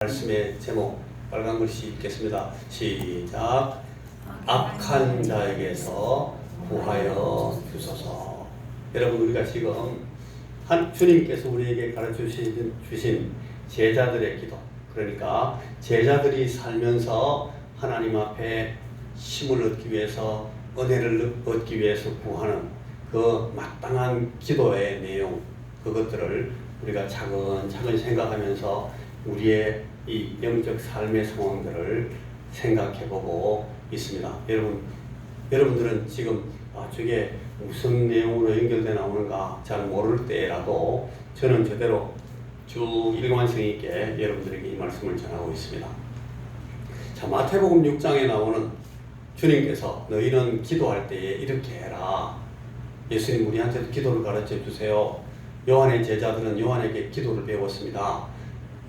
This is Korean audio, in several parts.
말씀의 제목 빨간 글씨 읽겠습니다. 시작. 악한 자에게서 구하여 주소서. 여러분, 우리가 지금 주님께서 우리에게 가르쳐 주신 제자들의 기도, 그러니까 제자들이 살면서 하나님 앞에 힘을 얻기 위해서, 은혜를 얻기 위해서 구하는 그 마땅한 기도의 내용, 그것들을 우리가 차근차근 생각하면서 우리의 이 영적 삶의 상황들을 생각해보고 있습니다. 여러분들은 지금 저게 무슨 내용으로 연결되어 나오는가 잘 모를 때라도 저는 제대로 쭉 일관성 있게 여러분들에게 이 말씀을 전하고 있습니다. 자, 마태복음 6장에 나오는 주님께서 너희는 기도할 때에 이렇게 해라. 예수님 우리한테도 기도를 가르쳐 주세요. 요한의 제자들은 요한에게 기도를 배웠습니다.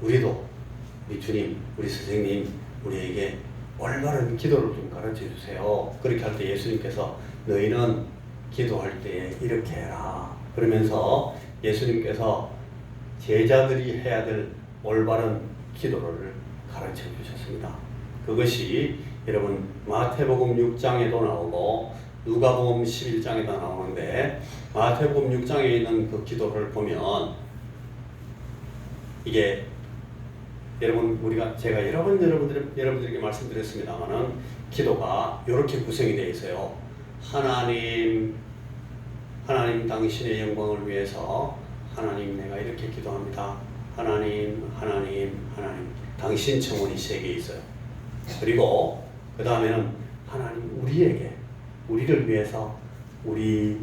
우리도 우리 주님, 우리 선생님, 우리에게 올바른 기도를 좀 가르쳐 주세요. 그렇게 할 때 예수님께서 너희는 기도할 때 이렇게 해라. 그러면서 예수님께서 제자들이 해야 될 올바른 기도를 가르쳐 주셨습니다. 그것이 여러분 마태복음 6장에도 나오고 누가복음 11장에도 나오는데, 마태복음 6장에 있는 그 기도를 보면 이게 여러분 제가 여러 번 여러분들에게 말씀드렸습니다만은 기도가 이렇게 구성이 되어 있어요. 하나님 당신의 영광을 위해서 하나님 내가 이렇게 기도합니다. 하나님 당신 청원이 3개 있어요. 그리고 그 다음에는 하나님 우리를 위해서 우리의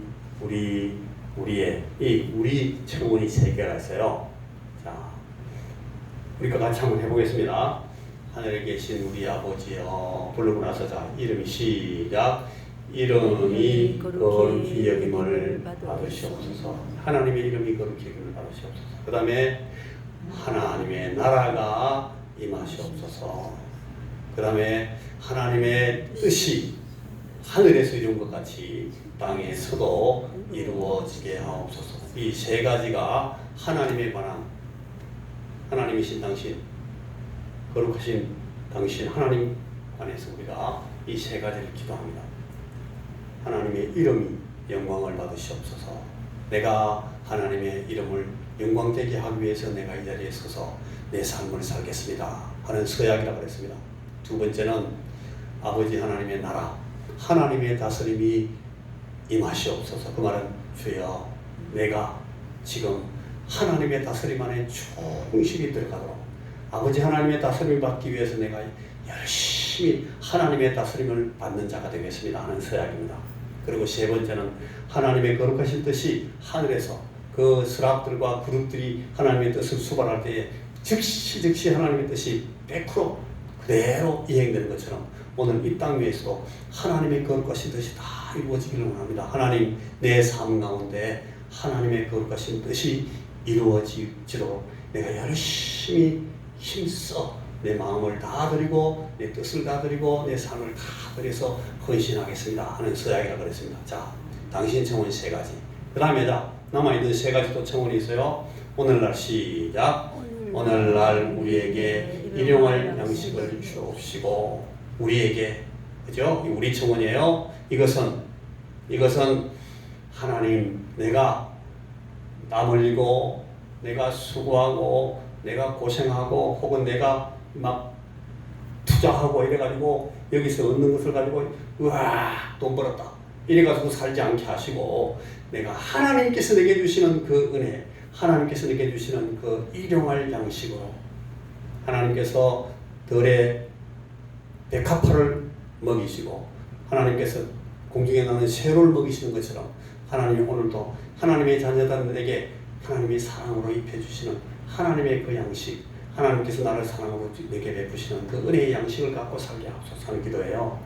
이 우리 청원이 3개가 있어요. 자, 우리가 같이 한번 해보겠습니다. 하늘에 계신 우리 아버지여, 부르고 나서 자 이름이 시작. 이름이 거룩히 여김을 받으시옵소서. 하나님의 이름이 거룩히 여김을 받으시옵소서. 그 다음에 하나님의 나라가 임하시옵소서. 그 다음에 하나님의 뜻이 하늘에서 이룬 것 같이 땅에서도 이루어지게 하옵소서. 이 3가지가 하나님에 관한, 하나님이신 당신, 거룩하신 당신 하나님 안에서 우리가 이 3가지를 기도합니다. 하나님의 이름이 영광을 받으시옵소서. 내가 하나님의 이름을 영광되게 하기 위해서 내가 이 자리에 서서 내 삶을 살겠습니다 하는 서약이라고 그랬습니다. 2번째는 아버지 하나님의 나라, 하나님의 다스림이 임하시옵소서. 그 말은 주여 내가 지금 하나님의 다스림 안에 충실히 들어가도록, 아버지 하나님의 다스림을 받기 위해서 내가 열심히 하나님의 다스림을 받는 자가 되겠습니다 하는 서약입니다. 그리고 3번째는 하나님의 거룩하신 뜻이 하늘에서 그 스랍들과 그룹들이 하나님의 뜻을 수발할 때에 즉시 하나님의 뜻이 100% 그대로 이행되는 것처럼 오늘 이 땅 위에서도 하나님의 거룩하신 뜻이 다 이루어지기를 원합니다. 하나님, 내 삶 가운데 하나님의 거룩하신 뜻이 이루어지도록 내가 열심히 힘써 내 마음을 다 드리고 내 뜻을 다 드리고 내 삶을 다 드려서 헌신하겠습니다 하는 서약이라고 그랬습니다. 자, 당신 청원 3가지. 그 다음에 남아있는 3가지 또 청원이 있어요. 오늘날 시작. 오늘날 우리에게 일용할 양식을 주옵시고. 우리에게, 그죠? 우리 청원이에요. 이것은 하나님, 내가 땀 흘리고 내가 수고하고 내가 고생하고 혹은 내가 막 투자하고 이래가지고 여기서 얻는 것을 가지고 돈 벌었다 이래가지고 살지 않게 하시고, 내가 하나님께서 내게 주시는 그 은혜, 하나님께서 내게 주시는 그 일용할 양식으로 하나님께서 들의 백합화를 먹이시고 하나님께서 공중에 나는 새로를 먹이시는 것처럼 하나님이 오늘도 하나님의 자녀들에게 하나님의 사랑으로 입혀주시는 하나님의 그 양식, 하나님께서 나를 사랑으로 내게 베푸시는 그 은혜의 양식을 갖고 살게 하옵소서 하는 기도예요.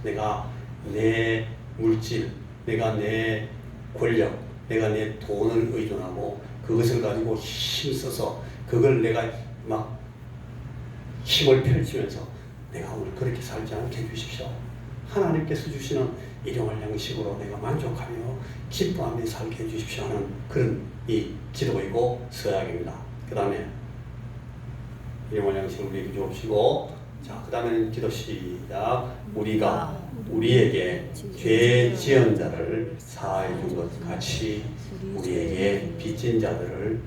내가 내 물질, 내가 내 권력, 내가 내 돈을 의존하고 그것을 가지고 힘써서 그걸 내가 막 힘을 펼치면서 내가 오늘 그렇게 살지 않게 해주십시오. 하나님께서 주시는 일용할 양식으로 내가 만족하며 기뻐하며 살게 해주십시오 하는 그런 이 기도이고 서약입니다. 그 다음에 일용할 양식을 우리에게 주옵시고, 자, 그 다음에는 기도 시작. 우리가 우리에게 죄 지은 자를 사하여 준 것 같이 우리에게 빚진 자들을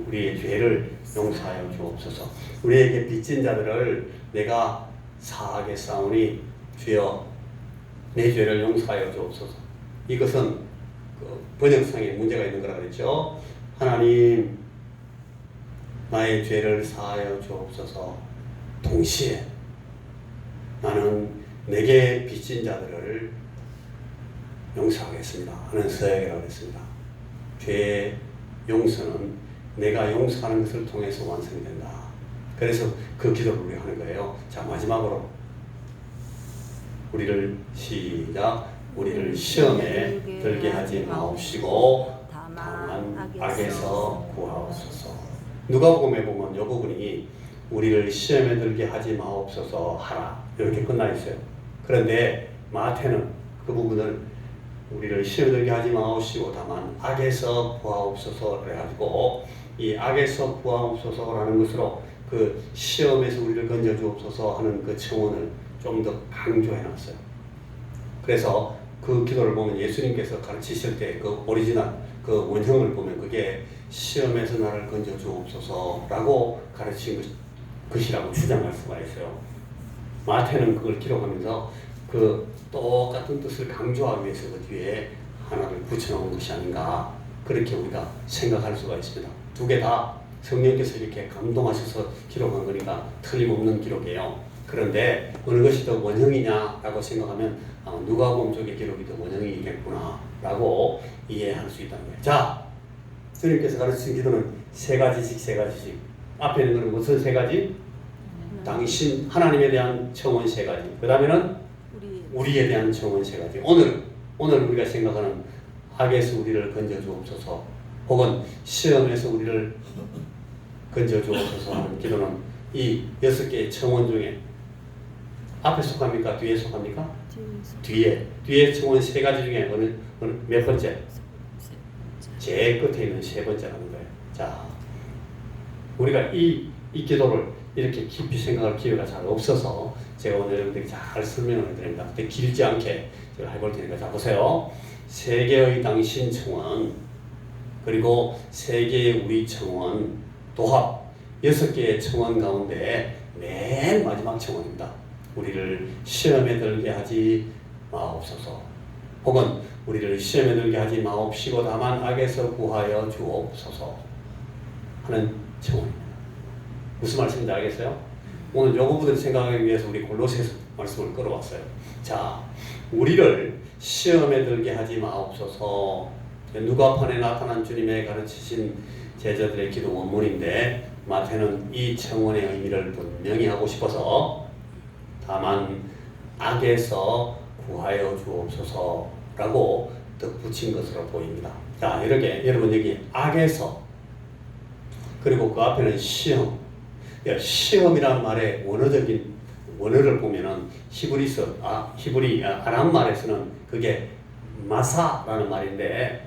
우리의 죄를 용서하여 주옵소서. 우리에게 빚진 자들을 내가 사하겠사오니 주여 내 죄를 용서하여 주옵소서. 이것은 번역상에 문제가 있는 거라 그랬죠. 하나님 나의 죄를 사하여 주옵소서. 동시에 나는 내게 빚진 자들을 용서하겠습니다 하는 서약이라고 했습니다. 죄의 용서는 내가 용서하는 것을 통해서 완성이 된다. 그래서 그 기도를 우리가 하는 거예요. 자, 마지막으로 우리를 시작. 우리를 시험에 들게 하지 마옵시고 다만 악에서 구하옵소서. 누가복음에 보면 이 부분이 우리를 시험에 들게 하지 마옵소서 하라 이렇게 끝나 있어요. 그런데 마태는 그 부분을 우리를 시험에 들게 하지 마옵시고 다만 악에서 구하옵소서 그래가지고 이 악에서 구하옵소서라는 것으로 그 시험에서 우리를 건져주옵소서 하는 그 청원을 좀 더 강조해 놨어요. 그래서 그 기도를 보면 예수님께서 가르치실 때 그 오리지널 그 원형을 보면 그게 시험에서 나를 건져주옵소서라고 가르친 것이라고 주장할 수가 있어요. 마태는 그걸 기록하면서 그 똑같은 뜻을 강조하기 위해서 그 뒤에 하나를 붙여놓은 것이 아닌가 그렇게 우리가 생각할 수가 있습니다. 두 개 다 성령께서 이렇게 감동하셔서 기록한 거니까 틀림없는 기록이에요. 그런데 어느 것이 더 원형이냐라고 생각하면 누가복음 쪽의 기록이 더 원형이겠구나라고 이해할 수 있다는 거예요. 자, 주님께서 가르치신 기도는 세 가지씩. 앞에 있는 것은 무슨 세 가지? 당신 하나님에 대한 청원 세 가지. 그 다음에는 우리에 대한 청원 세 가지. 오늘 우리가 생각하는 악에서 우리를 건져주옵소서, 혹은 시험에서 우리를 건져주옵소서 하는 기도는 이 6개의 청원 중에 앞에 속합니까? 뒤에 속합니까? 뒤에 청원 세 가지 중에 어느 몇 번째? 제일 끝에 있는 세 번째라는 거예요. 자, 우리가 이 기도를 이렇게 깊이 생각할 기회가 잘 없어서 제가 오늘 여러분들에게 잘 설명을 드립니다. 근데 길지 않게 제가 해볼 테니까 자 보세요. 세 개의 당신 청원, 그리고 세 개의 우리 청원, 도합 6개의 청원 가운데 맨 마지막 청원입니다. 우리를 시험에 들게 하지 마옵소서, 혹은 우리를 시험에 들게 하지 마옵시고 다만 악에서 구하여 주옵소서 하는 청원입니다. 무슨 말씀인지 알겠어요? 오늘 이 부분을 생각하기 위해서 우리 골로새서 말씀을 끌어왔어요. 자, 우리를 시험에 들게 하지 마옵소서. 누가판에 나타난 주님의 가르치신 제자들의 기도 원문인데 마태는 이 청원의 의미를 분명히 하고 싶어서 다만 악에서 구하여 주옵소서라고 덧붙인 것으로 보입니다. 자, 이렇게 여러분 여기 악에서, 그리고 그 앞에는 시험. 시험이라는 말의 원어적인 원어를 보면은 히브리 아람 말에서는 그게 마사라는 말인데,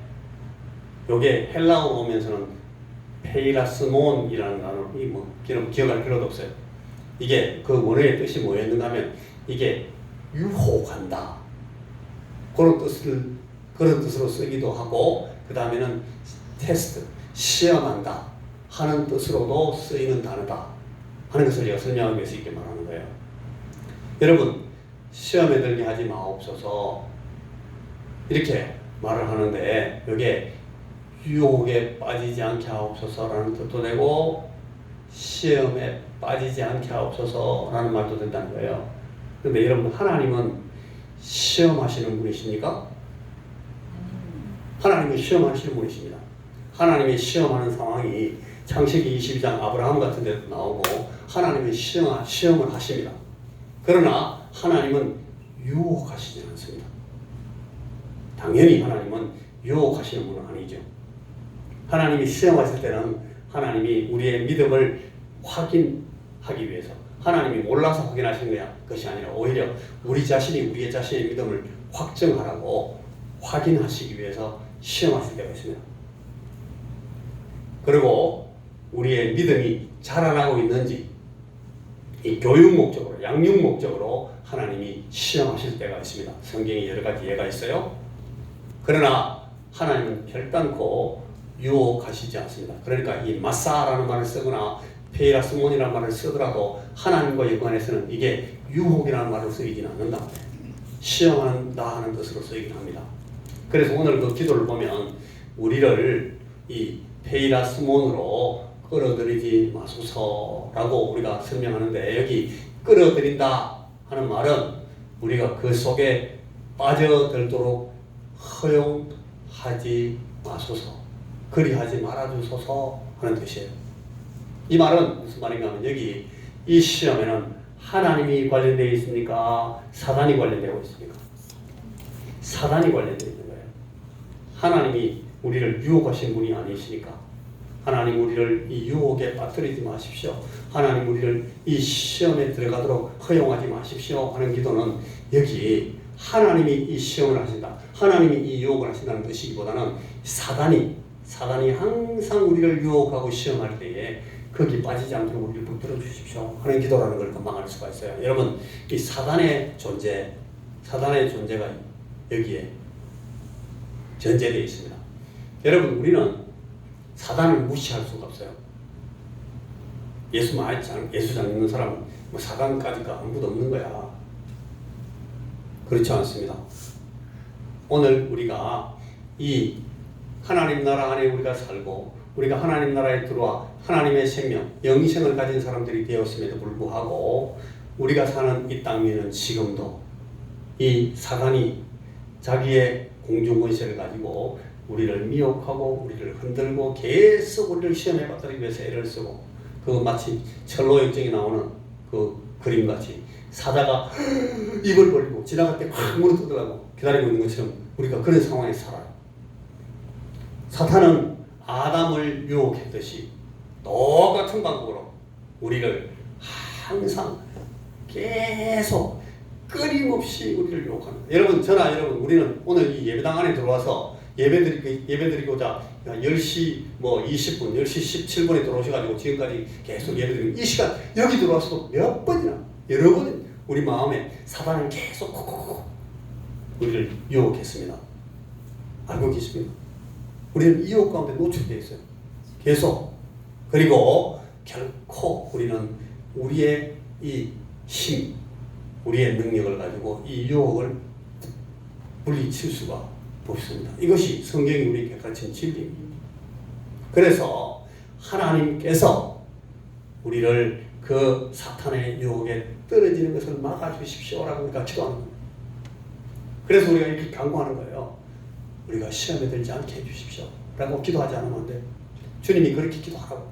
요게 헬라어로 오면서는 페이라스몬이라는 단어, 기억할 필요도 없어요. 이게 그 원어의 뜻이 뭐였는가 하면 이게 유혹한다, 그런 뜻으로 쓰기도 하고, 그 다음에는 테스트, 시험한다 하는 뜻으로도 쓰이는 단어다 하는 것을 제가 설명하기 위해서 이렇게 말하는 거예요. 여러분, 시험에 들게 하지 마옵소서 이렇게 말을 하는데, 여기에 유혹에 빠지지 않게 하옵소서라는 뜻도 되고 시험에 빠지지 않게 하옵소서라는 말도 된다는 거예요. 그런데 여러분, 하나님은 시험하시는 분이십니까? 하나님은 시험하시는 분이십니다. 하나님이 시험하는 상황이 창세기 22장 아브라함 같은 데도 나오고 하나님은 시험을 하십니다. 그러나 하나님은 유혹하시지 않습니다. 당연히 하나님은 유혹하시는 분은 아니죠. 하나님이 시험하실 때는 하나님이 우리의 믿음을 확인하기 위해서, 하나님이 몰라서 확인하시는 것이 아니라 오히려 우리의 자신의 믿음을 확증하라고 확인하시기 위해서 시험하실 때가 있습니다. 그리고 우리의 믿음이 자라나고 있는지 이 교육 목적으로, 양육 목적으로 하나님이 시험하실 때가 있습니다. 성경에 여러 가지 예가 있어요. 그러나 하나님은 결단코 유혹하시지 않습니다. 그러니까 이 마사라는 말을 쓰거나 페이라스몬이라는 말을 쓰더라도 하나님과 연관해서는 이게 유혹이라는 말로 쓰이지는 않는다 말이에요. 시험한다 하는 뜻으로 쓰이긴 합니다. 그래서 오늘 그 기도를 보면 우리를 이 페이라스몬으로 끌어들이지 마소서라고 우리가 설명하는데, 여기 끌어들인다 하는 말은 우리가 그 속에 빠져들도록 허용하지 마소서, 그리하지 말아주소서 하는 뜻이에요. 이 말은 무슨 말인가 하면, 여기 이 시험에는 하나님이 관련되어 있습니까? 사단이 관련되고 있습니까? 사단이 관련되어 있는 거예요. 하나님이 우리를 유혹하신 분이 아니시니까 하나님 우리를 이 유혹에 빠뜨리지 마십시오. 하나님 우리를 이 시험에 들어가도록 허용하지 마십시오 하는 기도는, 여기 하나님이 이 시험을 하신다, 하나님이 이 유혹을 하신다는 뜻이기보다는 사단이 항상 우리를 유혹하고 시험할 때에 거기 빠지지 않도록 우리를 붙들어 주십시오 하는 기도라는 걸 금방 알 수가 있어요. 여러분, 이 사단의 존재가 여기에 전제되어 있습니다. 여러분, 우리는 사단을 무시할 수가 없어요. 예수 잘 믿는 사람은 뭐 사단까지가 아무도 없는 거야. 그렇지 않습니다. 오늘 우리가 이 하나님 나라 안에 우리가 살고, 우리가 하나님 나라에 들어와 하나님의 생명, 영생을 가진 사람들이 되었음에도 불구하고 우리가 사는 이 땅 위에는 지금도 이 사단이 자기의 공중권세를 가지고 우리를 미혹하고 우리를 흔들고 계속 우리를 시험에 빠뜨리기 위해서 애를 쓰고, 그 마치 철로 역정이 나오는 그 그림같이 사자가 입을 벌리고 지나갈 때 확 물어 뜯으려고 기다리고 있는 것처럼 우리가 그런 상황에 살아요. 사탄은 아담을 유혹했듯이 똑같은 방법으로 우리를 항상 계속 끊임없이 우리를 유혹합니다. 여러분, 저나 여러분, 우리는 오늘 이 예배당 안에 들어와서 예배드리고자 10시 20분, 10시 17분에 들어오셔가지고 지금까지 계속 예배드리고, 이 시간 여기 들어와서도 몇 번이나, 여러 번 우리 마음에 사단은 계속 콕콕콕 우리를 유혹했습니다. 알고 계십니까? 우리는 이 유혹 가운데 노출되어 있어요. 계속. 그리고 결코 우리는 우리의 이 힘, 우리의 능력을 가지고 이 유혹을 물리칠 수가 없습니다. 이것이 성경이 우리에게 가르친 진리입니다. 그래서 하나님께서 우리를 그 사탄의 유혹에 떨어지는 것을 막아주십시오라고 우리가 기도하는 겁니다. 그래서 우리가 이렇게 간구하는 거예요. 우리가 시험에 들지 않게 해주십시오 라고 기도하지 않으면 안 돼요. 주님이 그렇게 기도하라고,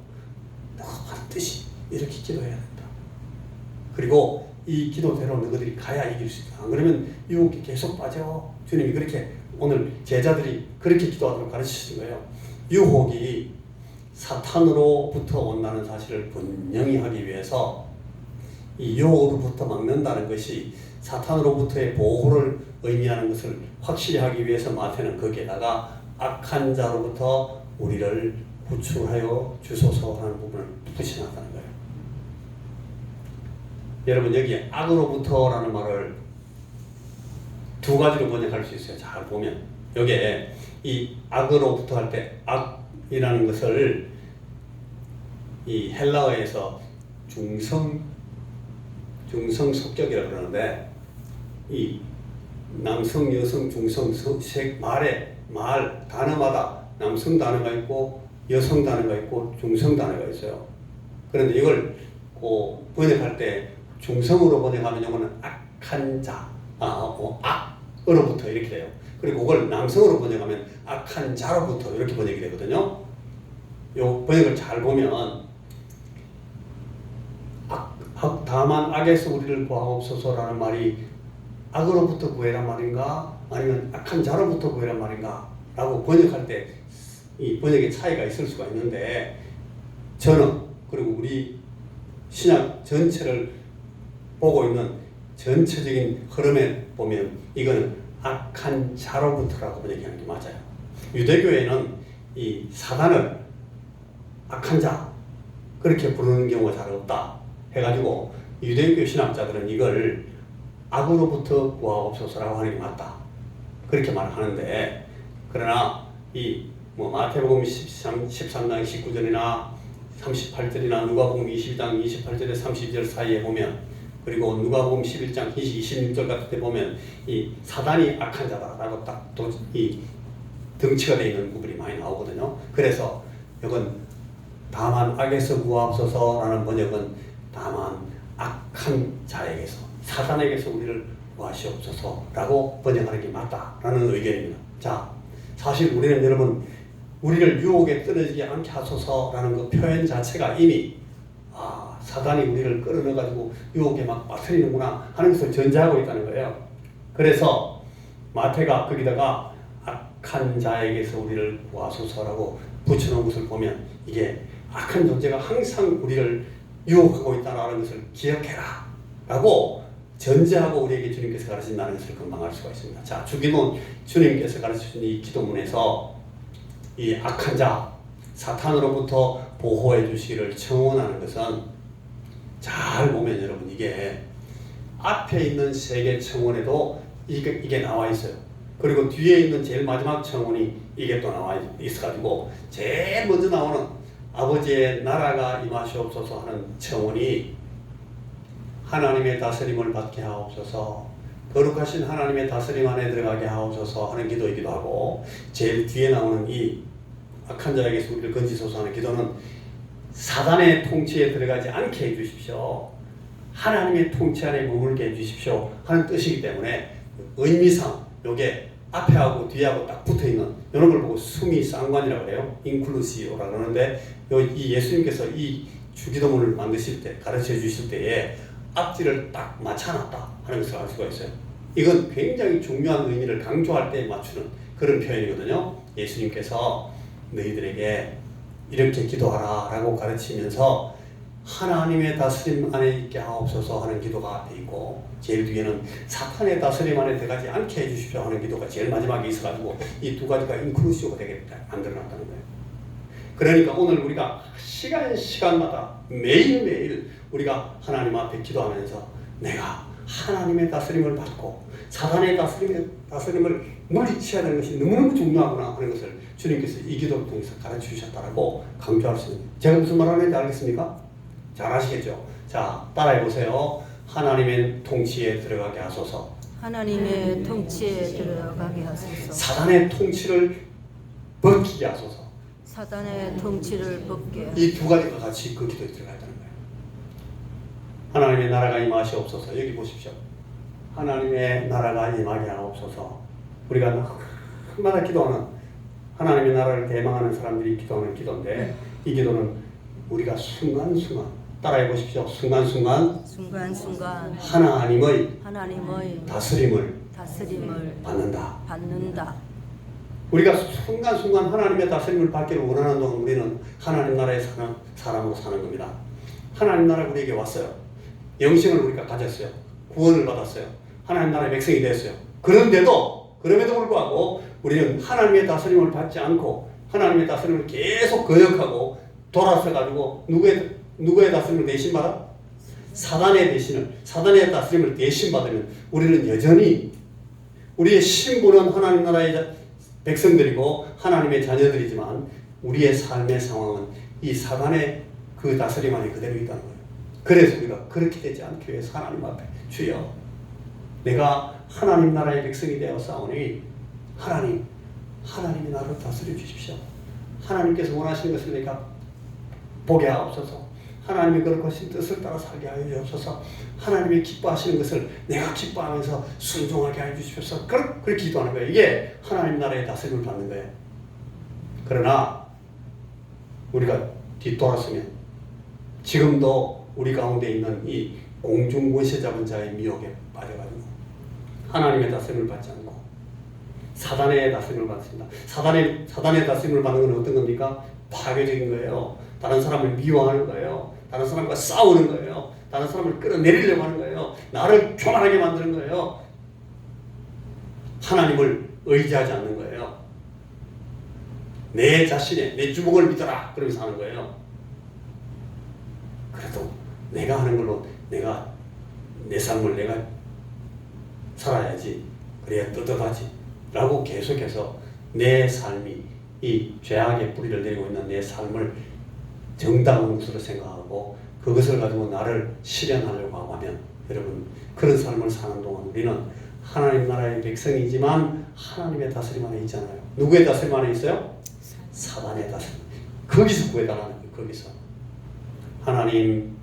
너가 반드시 이렇게 기도해야 된다. 그리고 이 기도대로 너희들이 가야 이길 수 있다. 안 그러면 유혹에 계속 빠져. 주님이 그렇게 오늘 제자들이 그렇게 기도하도록 가르치신 거예요. 유혹이 사탄으로부터 온다는 사실을 분명히 하기 위해서 이 유혹으로부터 막는다는 것이 사탄으로부터의 보호를 의미하는 것을 확실히 하기 위해서 마태는 거기에다가 악한 자로부터 우리를 구출하여 주소서 하는 부분을 붙이놨다는 거예요. 여러분, 여기에 악으로부터라는 말을 두 가지로 번역할 수 있어요. 잘 보면 여기에 이 악으로부터 할 때 악이라는 것을 이 헬라어에서 중성속격이라고 그러는데, 이 남성, 여성, 중성, 말 단어마다 남성 단어가 있고 여성 단어가 있고 중성 단어가 있어요. 그런데 이걸 번역할 때 중성으로 번역하면 이거는 악한 자, 악으로부터 이렇게 돼요. 그리고 그걸 남성으로 번역하면 악한 자로부터 이렇게 번역이 되거든요. 요 번역을 잘 보면 다만 악에서 우리를 구하옵소서라는 말이 악으로부터 구해란 말인가, 아니면 악한 자로부터 구해란 말인가 라고 번역할 때 이 번역의 차이가 있을 수가 있는데, 저는 그리고 우리 신약 전체를 보고 있는 전체적인 흐름에 보면 이거는 악한 자로부터라고 번역하는 게 맞아요. 유대교회는 이 사단을 악한 자, 그렇게 부르는 경우가 잘 없다 해가지고 유대교 신학자들은 이걸 악으로부터 구하옵소서라고 하는 게 맞다 그렇게 말하는데, 그러나 이 뭐 마태복음 13장 19절이나 38절이나 누가복음 22장 28절에 30절 사이에 보면, 그리고 누가복음 11장 26절 같은 데 보면 이 사단이 악한 자다라고 딱 이 등치가 되어 있는 부분이 많이 나오거든요. 그래서 이건 다만 악에서 구하옵소서라는 번역은 다만 악한 자에게서, 사단에게서 우리를 구하시옵소서라고 번역하는 게 맞다라는 의견입니다. 자, 사실 우리는 여러분 우리를 유혹에 떨어지지 않게 하소서라는 그 표현 자체가 이미 사단이 우리를 끌어넣어가지고 유혹에 막 빠뜨리는구나 하는 것을 전제하고 있다는 거예요. 그래서 마태가 거기다가 악한 자에게서 우리를 구하소서라고 붙여놓은 것을 보면 이게 악한 존재가 항상 우리를 유혹하고 있다는 것을 기억해라 라고 전제하고 우리에게 주님께서 가르친다는 것을 금방 알 수가 있습니다. 자, 주님께서 가르치신 이 기도문에서 이 악한 자, 사탄으로부터 보호해 주시기를 청원하는 것은 잘 보면 여러분 이게 앞에 있는 세 개 청원에도 이게 나와 있어요. 그리고 뒤에 있는 제일 마지막 청원이 이게 또 나와 있어가지고 제일 먼저 나오는 아버지의 나라가 임하시옵소서 하는 청원이 하나님의 다스림을 받게 하옵소서, 거룩하신 하나님의 다스림 안에 들어가게 하옵소서 하는 기도이기도 하고, 제일 뒤에 나오는 이 악한 자에게서 우리를 건지소서 하는 기도는 사단의 통치에 들어가지 않게 해주십시오, 하나님의 통치 안에 머물게 해주십시오 하는 뜻이기 때문에 의미상 요게 앞에하고 뒤하고 딱 붙어있는 이런 걸 보고 숨이 쌍관이라고 해요. 인클루시오라고 하는데 이 예수님께서 이 주기도문을 만드실 때, 가르쳐 주실 때에 앞뒤를 딱 맞춰놨다 하는 것을 알 수가 있어요. 이건 굉장히 중요한 의미를 강조할 때 맞추는 그런 표현이거든요. 예수님께서 너희들에게 이렇게 기도하라 라고 가르치면서 하나님의 다스림 안에 있게 하옵소서 하는 기도가 앞에 있고, 제일 뒤에는 사탄의 다스림 안에 들어가지 않게 해주십시오 하는 기도가 제일 마지막에 있어가지고 이 두 가지가 인클루시오가 되게 만들어놨다는 거예요. 그러니까 오늘 우리가 시간마다 매일매일 우리가 하나님 앞에 기도하면서 내가 하나님의 다스림을 받고 사단의 다스림을 물리쳐야 되는 것이 너무너무 중요하구나 하는 것을 주님께서 이 기도를 통해서 가르쳐 주셨다라고 강조할 수 있는, 제가 무슨 말 하는지 알겠습니까? 잘 아시겠죠? 자, 따라해 보세요. 하나님의 통치에 들어가게 하소서. 하나님의 통치에 들어가게 하소서. 사단의 통치를 벗기게 하소서. 사단의 통치를 벗게. 이 두 가지가 같이 그 기도에 들어가야 되는 거예요. 하나님의 나라가 임하시옵소서. 여기 보십시오. 하나님의 나라가 임하게 하옵소서. 우리가 날마다 기도하는 하나님의 나라를 대망하는 사람들이 기도하는 기도인데, 이 기도는 우리가 순간순간 따라해 보십시오. 순간순간 하나님의 다스림을 받는다. 우리가 순간순간 하나님의 다스림을 받기를 원하는 동안 우리는 하나님 나라에 사는 사람으로 사는 겁니다. 하나님 나라가 우리에게 왔어요. 영생을 우리가 가졌어요. 구원을 받았어요. 하나님 나라의 백성이 됐어요. 그럼에도 불구하고 우리는 하나님의 다스림을 받지 않고 하나님의 다스림을 계속 거역하고 돌아서 가지고 누구의 다스림을 대신 받아? 사단의 다스림을 대신 받으면 우리는 여전히 우리의 신분은 하나님 나라의 백성들이고 하나님의 자녀들이지만 우리의 삶의 상황은 이 사단의 그 다스림 안에 그대로 있다는 거예요. 그래서 우리가 그렇게 되지 않기 위해서 하나님 앞에 주여, 내가 하나님 나라의 백성이 되어 싸우니 하나님이 나를 다스려 주십시오. 하나님께서 원하시는 것을 내가 보게 하옵소서. 하나님의 거룩하신 뜻을 따라 살게 하여 주옵소서. 하나님이 기뻐하시는 것을 내가 기뻐하면서 순종하게 하여 주십시오. 그렇게 기도하는 거예요. 이게 하나님 나라의 다스림을 받는 거예요. 그러나 우리가 뒤돌아서면 지금도 우리 가운데 있는 이 공중권세 잡은 자의 미혹에 빠져가지고 하나님의 다스림을 받지 않고 사단의 다스림을 받습니다. 사단의 다스림을 받는 건 어떤 겁니까? 파괴적인 거예요. 다른 사람을 미워하는 거예요. 다른 사람과 싸우는 거예요. 다른 사람을 끌어내리려고 하는 거예요. 나를 교만하게 만드는 거예요. 하나님을 의지하지 않는 거예요. 내 자신의 내 주먹을 믿어라 그러면서 하는 거예요. 그래도 내가 하는 걸로 내가 내 삶을 내가 살아야지. 그래야 떳떳하지. 라고 계속해서 내 삶이 이 죄악의 뿌리를 내리고 있는 내 삶을 정당한 것으로 생각하고 그것을 가지고 나를 실현하려고 하면 여러분 그런 삶을 사는 동안 우리는 하나님 나라의 백성이지만 하나님의 다스림 안에 있잖아요. 누구의 다스림 안에 있어요? 사단의 다스림. 거기서 구해달라는 거예요. 거기서 하나님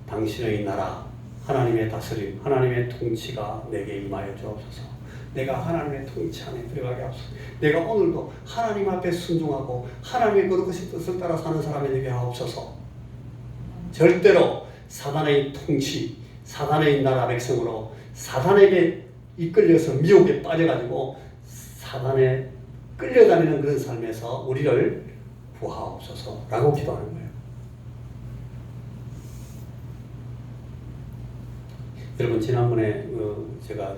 당신의 나라 하나님의 다스림 하나님의 통치가 내게 임하여 주옵소서. 내가 하나님의 통치 안에 들어가게 하옵소서. 내가 오늘도 하나님 앞에 순종하고 하나님의 거룩하신 뜻을 따라 사는 사람이 되게 하옵소서. 절대로 사단의 통치 사단의 나라 백성으로 사단에게 이끌려서 미혹에 빠져가지고 사단에 끌려다니는 그런 삶에서 우리를 구하옵소서 라고 기도하는 거예요. 여러분 지난번에 제가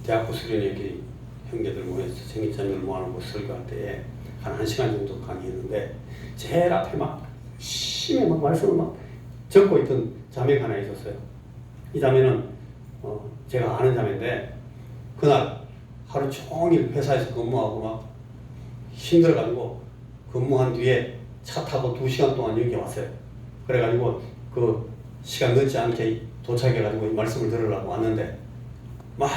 대학부 수련회 형제들 모여서 생일자녀를 모아놓고 설교할 때에 한 1시간 정도 강의했는데 제일 앞에 막 심히 막 말씀을 막 적고 있던 자매가 하나 있었어요. 이 자매는 제가 아는 자매인데 그날 하루 종일 회사에서 근무하고 막 힘들어가지고 근무한 뒤에 차 타고 2시간 동안 여기 왔어요. 그래가지고 그 시간 늦지 않게 도착해가지고 이 말씀을 들으려고 왔는데 막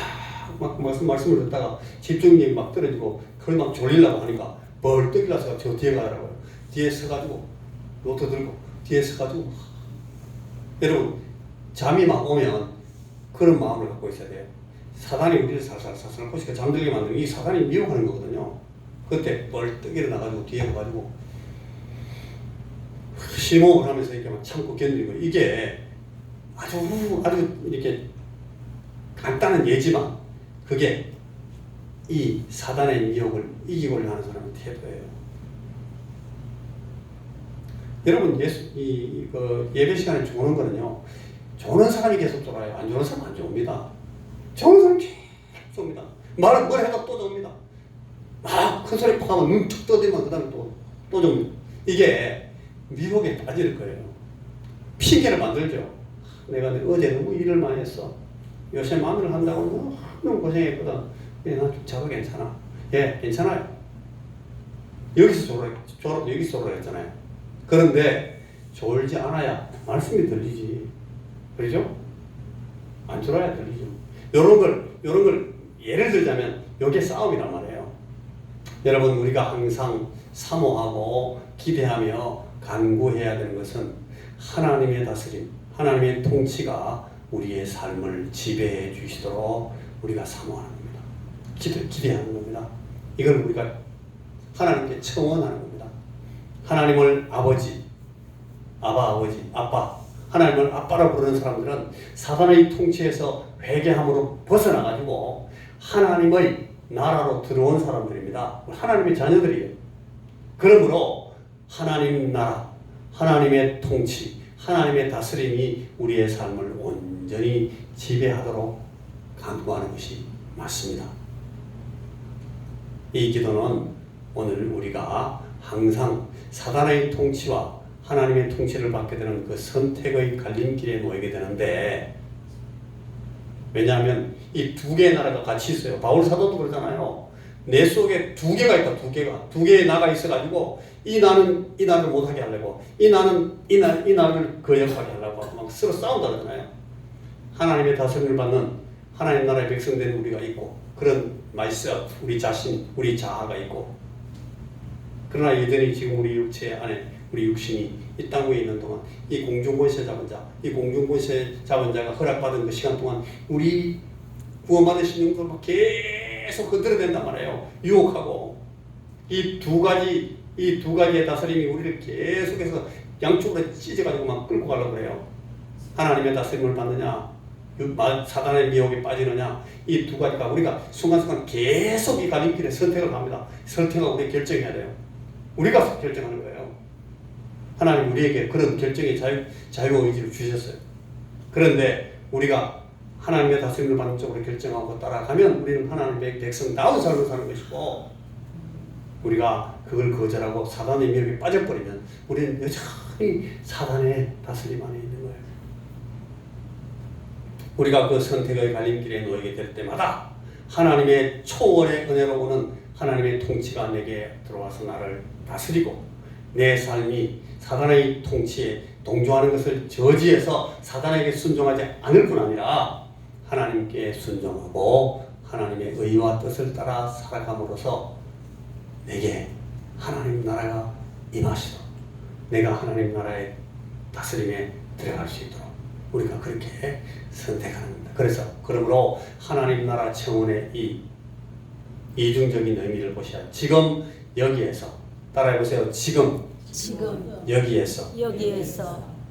말씀을 듣다가 집중력이 막 떨어지고 그걸 막 졸리려고 하니까 벌떡 일어나서 저 뒤에 가더라고요. 뒤에 서가지고 노트 들고 뒤에 서가지고 여러분 잠이 막 오면 그런 마음을 갖고 있어야 돼요. 사단이 우리를 살살 꼬시게 잠들게 만드는 이 사단이 미혹하는 거거든요. 그때 벌떡 일어나가지고 뒤에 가가지고 심호흡을 하면서 이렇게 막 참고 견디고 이게 아주 이렇게 간단한 예지만 그게 이 사단의 미혹을 이기고자 하는 사람의 태도예요. 여러분 예배 시간에 좋은 거는요. 좋은 사람이 계속 돌아요. 안 좋은 사람 안 좋습니다. 좋은 사람 계속 옵니다. 말을 뭘 해도 또 줍니다. 막 큰 소리 팍 하면 눈 툭 떠들면 그 다음에 또 줍니다. 이게 미혹에 빠질 거예요. 핑계를 만들죠. 내가 어제 너무 일을 많이 했어. 요새 마누를 한다고 너무 고생했거든. 나 좀 자도 괜찮아. 예, 괜찮아요. 여기서 졸업도 여기서 졸업을 했잖아요. 그런데 졸지 않아야 말씀이 들리지. 그렇죠? 안 졸아야 들리죠. 요런 걸 예를 들자면 요게 싸움이란 말이에요. 여러분 우리가 항상 사모하고 기대하며 간구해야 되는 것은 하나님의 다스림, 하나님의 통치가 우리의 삶을 지배해 주시도록 우리가 사모하는 겁니다. 기대하는 겁니다. 이걸 우리가 하나님께 청원하는 겁니다. 하나님을 아버지, 아빠, 하나님을 아빠라고 부르는 사람들은 사단의 통치에서 회개함으로 벗어나가지고 하나님의 나라로 들어온 사람들입니다. 하나님의 자녀들이에요. 그러므로 하나님 나라, 하나님의 통치, 하나님의 다스림이 우리의 삶을 온전히 지배하도록 간구하는 것이 맞습니다. 이 기도는 오늘 우리가 항상 사단의 통치와 하나님의 통치를 받게 되는 그 선택의 갈림길에 놓이게 되는데 왜냐하면 이 두 개의 나라가 같이 있어요. 바울 사도도 그러잖아요. 내 속에 두 개가 있다. 두 개의 나가 있어가지고 이 나는 이 나를 못하게 하려고 이 나는 이 나를 거역하게 하려고 막 서로 싸운다 그러잖아요. 하나님의 다스림을 받는 하나님 나라의 백성된 우리가 있고 그런 myself, 우리 자신, 우리 자아가 있고 그러나 여전히 지금 우리 육체 안에 우리 육신이 이 땅 위에 있는 동안 이 공중권세 잡은 자, 이 공중권세 잡은 자가 허락받은 그 시간 동안 우리 구원받으신 영들을 막 계속 건드려댄단 말이에요. 유혹하고 이 두 가지의 다스림이 우리를 계속해서 양쪽으로 찢어가지고 막 끌고 가려고 해요. 하나님의 다스림을 받느냐, 사단의 미혹에 빠지느냐, 이 두 가지가 우리가 순간순간 계속 이 갈림길에 선택을 합니다. 선택하고 우리 결정해야 돼요. 우리가 결정하는 거예요. 하나님 우리에게 그런 결정의 자유의지를 주셨어요. 그런데 우리가 하나님의 다스림을 받는 쪽으로 결정하고 따라가면 우리는 하나님의 백성다운 삶을 사는 것이고 우리가 그걸 거절하고 사단의 미혹에 빠져버리면 우리는 여전히 이 사단의 다스림 안에 있는 거예요. 우리가 그 선택의 갈림길에 놓이게 될 때마다 하나님의 초월의 은혜로 오는 하나님의 통치가 내게 들어와서 나를 다스리고 내 삶이 사단의 통치에 동조하는 것을 저지해서 사단에게 순종하지 않을 뿐 아니라 하나님께 순종하고 하나님의 의와 뜻을 따라 살아감으로써 내게 하나님 나라가 임하시도록 내가 하나님 나라의 다스림에 들어갈 수 있도록 우리가 그렇게 선택하는 겁니다. 그래서 그러므로 하나님 나라 청원의 이 이중적인 의미를 보셔야 지금 여기에서 따라해보세요. 지금 여기에서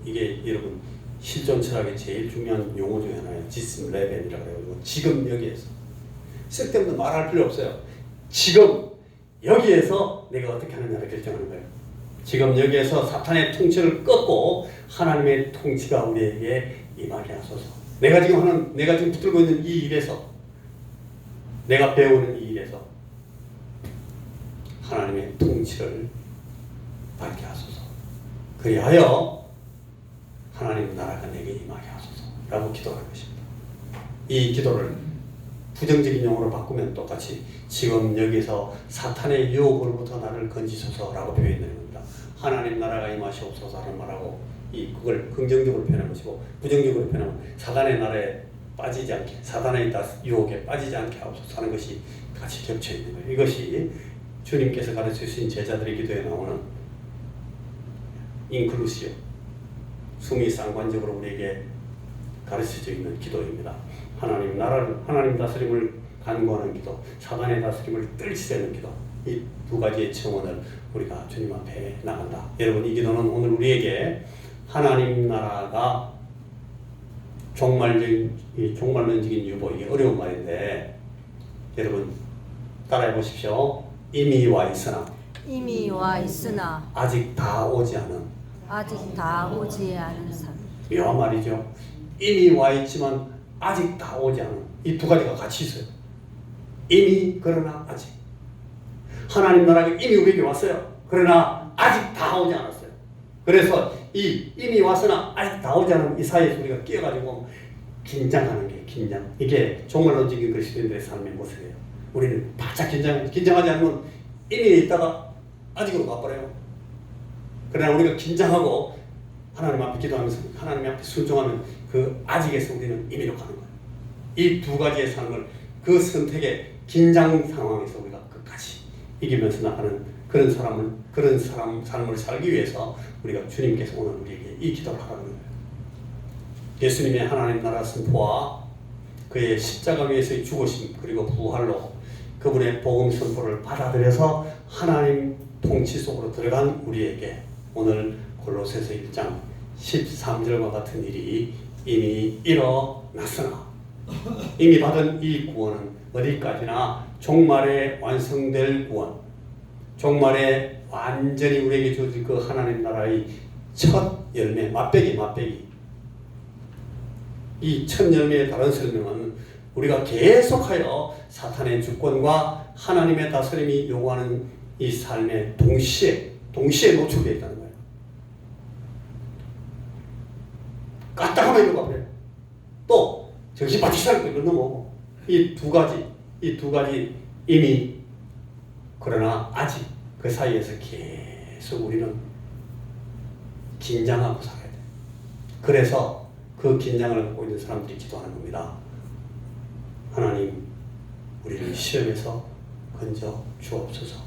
이게 여러분 실존 철학의 제일 중요한 용어 중에 하나예요. 지금 레벨이라고 해가지고 지금 여기에서 쓸데없는 말할 필요 없어요. 지금 여기에서 내가 어떻게 하느냐를 결정하는 거예요. 지금 여기에서 사탄의 통치를 꺾고 하나님의 통치가 우리에게 임하게 하소서. 내가 지금 붙들고 있는 이 일에서 내가 배우는 이 일에서 하나님의 통치를 받게 하소서. 그리하여 하나님 나라가 내게 임하게 하소서 라고 기도할 것입니다. 이 기도를 부정적인 용어로 바꾸면 똑같이 지금 여기서 사탄의 유혹으로부터 나를 건지소서 라고 표현되는 겁니다. 하나님 나라가 임하시옵소서 라는 말하고 그걸 긍정적으로 표현해보시고 부정적으로 표현하면 사단의 나라에 빠지지 않게 사단의 유혹에 빠지지 않게 하옵소서 하는 것이 같이 겹쳐 있는 거예요. 이것이 주님께서 가르쳐 주신 제자들의 기도에 나오는 인클루시오 숨이 쌍관적으로 우리에게 가르쳐져 있는 기도입니다. 하나님 나라를 하나님 다스림을 간구하는 기도, 사단의 다스림을 떨치는 기도, 이 두 가지의 청원을 우리가 주님 앞에 나간다. 여러분 이 기도는 오늘 우리에게 하나님 나라가 종말론적인 유보 이게 어려운 말인데 여러분 따라해 보십시오. 이미 와 있으나 아직 다 오지 않은 삶. 묘한 말이죠. 이미 와 있지만 아직 다 오지 않은 이 두 가지가 같이 있어요. 이미 그러나 아직. 하나님 나라가 이미 우리에게 왔어요. 그러나 아직 다 오지 않았어요. 그래서 이 이미 왔으나 아직 다 오지 않은 이 사이에서 우리가 끼어가지고 긴장하는 게 긴장. 이게 종말론적인 그리스도인들의 삶의 모습이에요. 우리는 바짝 긴장하지 않으면 이미 있다가 아직으로 가버려요. 그러나 우리가 긴장하고 하나님 앞에 기도하면서 하나님 앞에 순종하면 그 아직에서 우리는 이미로 가는 거예요. 이 두 가지의 삶을 그 선택의 긴장 상황에서 우리가 끝까지 이기면서 나가는 그런 삶을 살기 위해서 우리가 주님께서 오늘 우리에게 이 기도를 하라는 거예요. 예수님의 하나님 나라 선포와 그의 십자가 위에서의 죽으심 그리고 부활로 그분의 복음 선포를 받아들여서 하나님 통치 속으로 들어간 우리에게 오늘 골로새서 1장 13절과 같은 일이 이미 일어났으나 이미 받은 이 구원은 어디까지나 종말에 완성될 구원, 종말에 완전히 우리에게 주어질 그 하나님 나라의 첫 열매, 맛배기. 이 첫 열매의 다른 설명은 우리가 계속하여 사탄의 주권과 하나님의 다스림이 요구하는 이 삶에 동시에 노출되어 있다는 거예요. 까딱하면 이거 봐요. 또 정신 바짝 차리고 이거 넘어오고 이 두 가지 이미 그러나 아직 그 사이에서 계속 우리는 긴장하고 살아야 돼. 그래서 그 긴장을 갖고 있는 사람들이 기도하는 겁니다. 하나님, 우리를 시험에서 건져 주옵소서.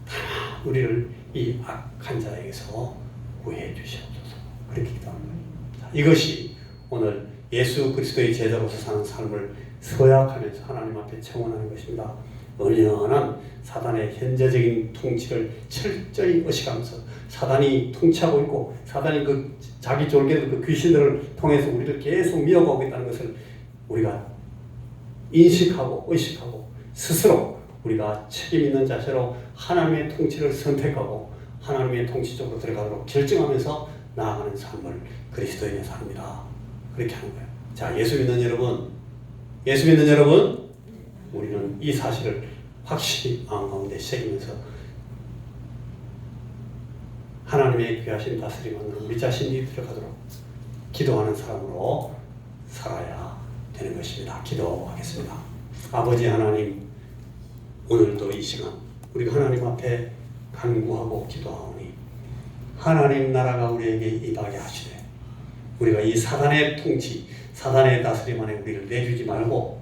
다만 우리를 이 악한 자에게서 구해 주시옵소서. 그렇게 기도하는 거예요. 자, 이것이 오늘 예수 그리스도의 제자로서 사는 삶을 서약하면서 하나님 앞에 청원하는 것입니다. 은연한 사단의 현재적인 통치를 철저히 의식하면서 사단이 통치하고 있고 사단이 그 자기 졸개들 그 귀신들을 통해서 우리를 계속 미워가고 있다는 것을 우리가 인식하고 의식하고 스스로 우리가 책임 있는 자세로 하나님의 통치를 선택하고 하나님의 통치 쪽으로 들어가도록 결정하면서 나아가는 삶을 그리스도인의 삶이다. 그렇게 하는 거예요. 자, 예수 믿는 여러분, 우리는 이 사실을 확실히 마음 가운데 새기면서 하나님의 귀하신 다스림은 우리 자신이 들어가도록 기도하는 사람으로 살아야 되는 것입니다. 기도하겠습니다. 아버지 하나님, 오늘도 이 시간 우리가 하나님 앞에 간구하고 기도하오니 하나님 나라가 우리에게 임하게 하시되 우리가 이 사단의 통치, 사단의 다스림 안에 우리를 내주지 말고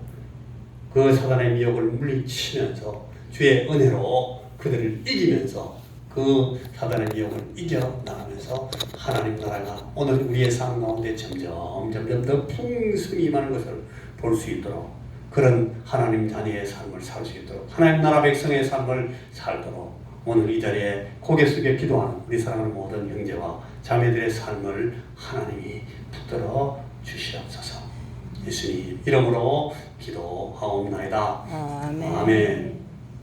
그 사단의 미혹을 물리치면서 주의 은혜로 그들을 이기면서 그 사단의 미혹을 이겨나가면서 하나님 나라가 오늘 우리의 삶 가운데 점점 더 풍성히 임하는 것을 볼 수 있도록 그런 하나님 자녀의 삶을 살 수 있도록 하나님 나라 백성의 삶을 살도록 오늘 이 자리에 고개 숙여 기도하는 우리 사랑하는 모든 형제와 자매들의 삶을 하나님이 붙들어 주시옵소서. 예수님 이름으로 기도하옵나이다. 아멘. 아멘.